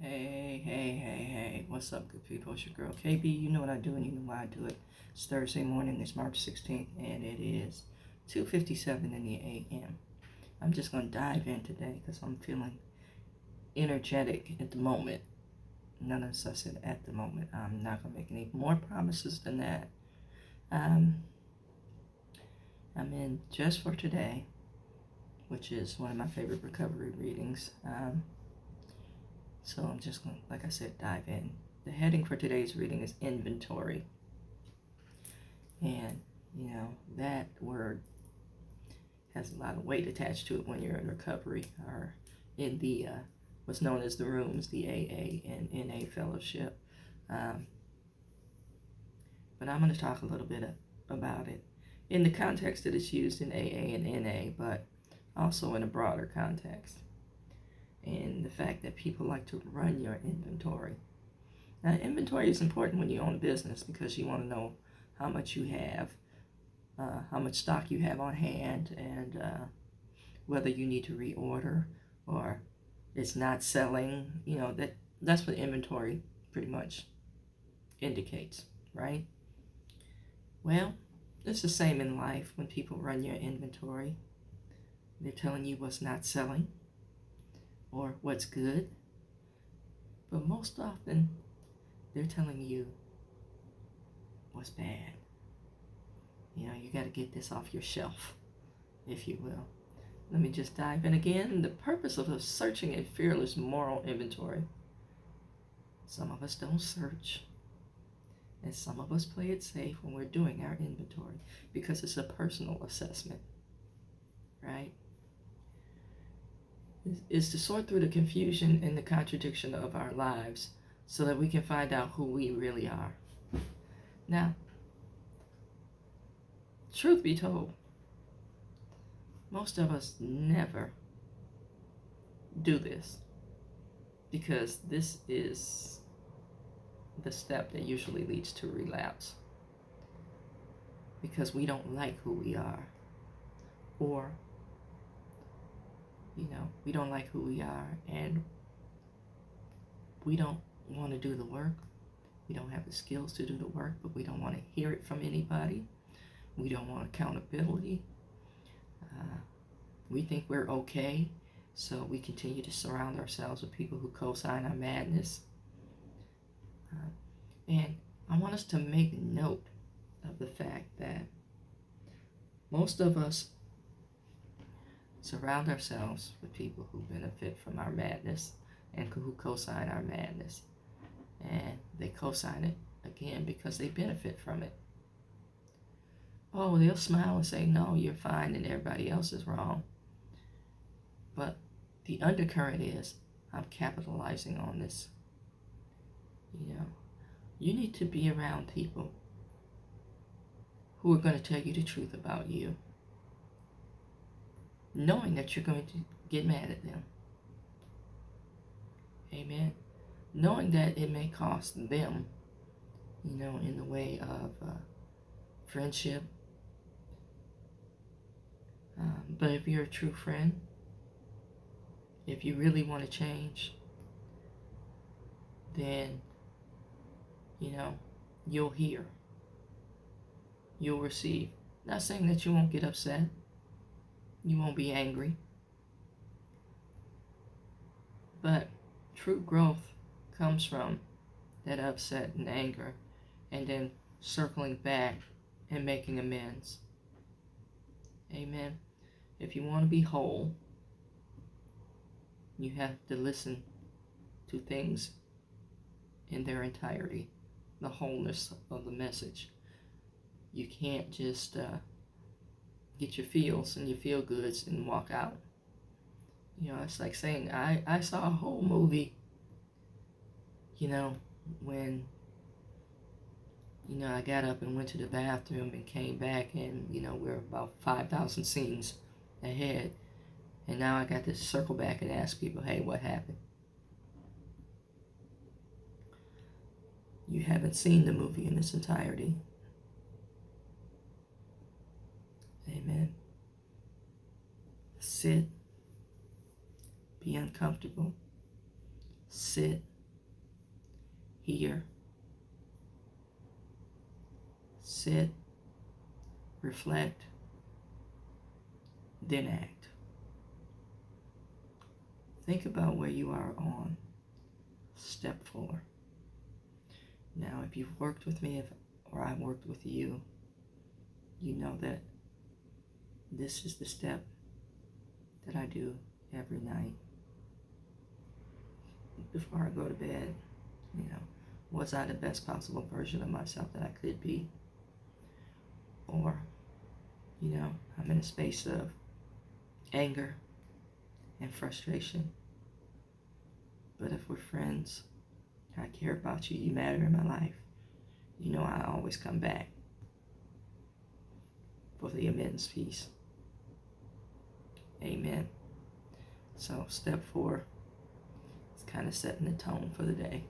Hey, what's up, good people? It's your girl KB. You know what I do and you know why I do it. It's Thursday morning, it's March 16th, and it is 2:57 in the a.m. I'm just going to dive in today because I'm feeling energetic at the moment. Notice I said at the moment. I'm not going to make any more promises than that. I'm in Just for Today, which is one of my favorite recovery readings. So I'm just going to, like I said, dive in. The heading for today's reading is inventory. And, that word has a lot of weight attached to it when you're in recovery or in the what's known as the rooms, the AA and NA fellowship. But I'm going to talk a little bit about it in the context that it's used in AA and NA, but also in a broader context. And the fact that people like to run your inventory. Now, inventory is important when you own a business because you want to know how much you have, how much stock you have on hand, and whether you need to reorder or it's not selling. That's what inventory pretty much indicates, right? Well, it's the same in life when people run your inventory. They're telling you what's not selling or what's good, but most often they're telling you what's bad. You got to get this off your shelf, if you will. Let me just dive in again. The purpose of a searching and fearless moral inventory. Some of us don't search, and some of us play it safe when we're doing our inventory because it's a personal assessment, right? Is to sort through the confusion and the contradiction of our lives so that we can find out who we really are. Now, truth be told, most of us never do this because this is the step that usually leads to relapse because we don't like who we are, or we don't like who we are and we don't want to do the work. We don't have the skills to do the work, but we don't want to hear it from anybody. We don't want accountability. We think we're okay, so we continue to surround ourselves with people who co-sign our madness. And I want us to make note of the fact that most of us surround ourselves with people who benefit from our madness and who co-sign our madness. And they co-sign it, again, because they benefit from it. Oh, they'll smile and say, no, you're fine and everybody else is wrong. But the undercurrent is, I'm capitalizing on this. You need to be around people who are going to tell you the truth about you, knowing that you're going to get mad at them. Amen. Knowing that it may cost them, in the way of friendship. But if you're a true friend, if you really want to change, then, you'll hear. You'll receive. Not saying that you won't get upset. You won't be angry. But true growth comes from that upset and anger and then circling back and making amends. Amen. If you want to be whole, you have to listen to things in their entirety, the wholeness of the message. You can't just get your feels and your feel goods and walk out. It's like saying, I saw a whole movie, when, I got up and went to the bathroom and came back and, we're about 5,000 scenes ahead. And now I got to circle back and ask people, hey, what happened? You haven't seen the movie in its entirety. Amen. Sit. Be uncomfortable. Sit. hear, sit, reflect, then act. Think about where you are on step 4. Now, if you've worked with me or I've worked with you, you know that this is the step that I do every night before I go to bed. Was I the best possible version of myself that I could be? Or, I'm in a space of anger and frustration. But if we're friends, I care about you, you matter in my life, I always come back for the amends piece. Amen. So step 4 is kind of setting the tone for the day.